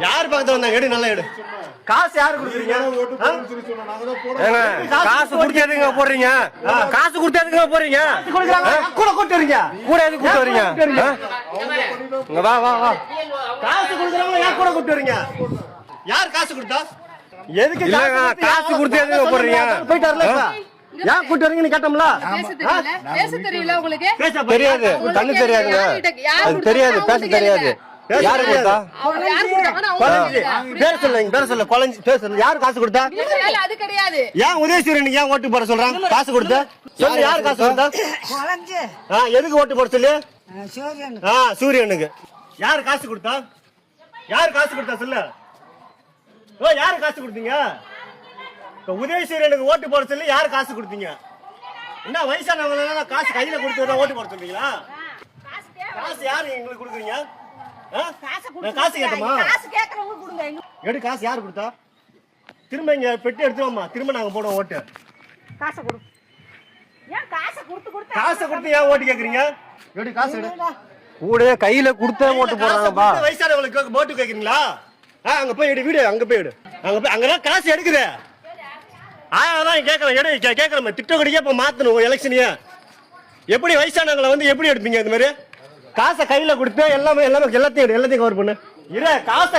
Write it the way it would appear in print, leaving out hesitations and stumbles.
யார் பக்கத்துல வந்தாங்க? எடு, நல்லா எடு. காசு யாரு கொடுக்குறீங்க? காசு கொடுத்ததுங்க போடுறீங்க. காசு கொடுத்ததுங்க போறீங்க. கூட கூட்டு வரீங்க. கூட எதுக்கு கூட்டு வரீங்க? வா வா வா. காசு கொடுக்குறவங்க யார் கூட கூட்டு வரீங்க? யார் காசு கொடுத்தா? எதுக்கு காசு கொடுத்து எதுக்கு போடுறீங்க? போயிட்டாருல ஏன் கூட்டு வரீங்கன்னு கேட்டோம்ல. பேச தெரியல உங்களுக்கு? தெரியாது, கண்ணு தெரியாதுங்க. அது தெரியாது, பேச தெரியாது. யாரு கொடுத்தா? பேர் சொல்லுங்க, பேர் சொல்ல குழந்தை பேர் சொல்லுங்க. யாரு காசு கொடுத்தா? அது கிடையாது. ஏன் உதயசூரியனுக்கு ஏன் ஓட்டு போட சொல்றாங்க? காசு கொடுத்தா சொல்லு. யாரு காசு கொடுத்தா? எதுக்கு ஓட்டு போட சொல்லு? சூரியனுக்கு. யாரு காசு கொடுத்தா? யாரு காசு கொடுத்தா சொல்லு. ஓ, யாரு காசு கொடுத்தீங்க? உதயசூரியனுக்கு ஓட்டு போட சொல்லி யாரு காசு கொடுத்தீங்க? என்ன வயசானவங்க காசு கையில கொடுத்து ஓட்டு போட சொல்றீங்களா? காசு யாரு எங்களுக்கு கொடுக்குறீங்க? காசு கேட்டோமா? எடு. காசு யாரு கொடுத்தா? திரும்ப இங்க பெட்டி எடுத்துவோமா? திரும்ப நாங்க போடுவோம் ஓட்டு. காசு கொடு. ஏன் காசு கொடுத்து ஏன் ஓட்டு கேக்குறீங்க? எடு, காசு எடு. கூட கையில கொடுத்தா ஓட்டு போடுறாங்கப்பா. வயசானவங்களுக்கு ஓட்டு கேக்குறீங்களா? அங்க போய் எடு. வீடு அங்க போய் எடு. அங்க போய் அங்கதான் காசு எடுக்குது. அதான் கேட்கலாம். எடு, கேட்கலாம். திட்டக்கடிக்கே இப்ப மாத்தணும் எலெக்ஷனையே. எப்படி வயசானவங்களை வந்து எப்படி எடுப்பீங்க? இந்த மாதிரி காசை கையில கொடுத்து எல்லாத்தையும் கவர் பண்ணு. காசை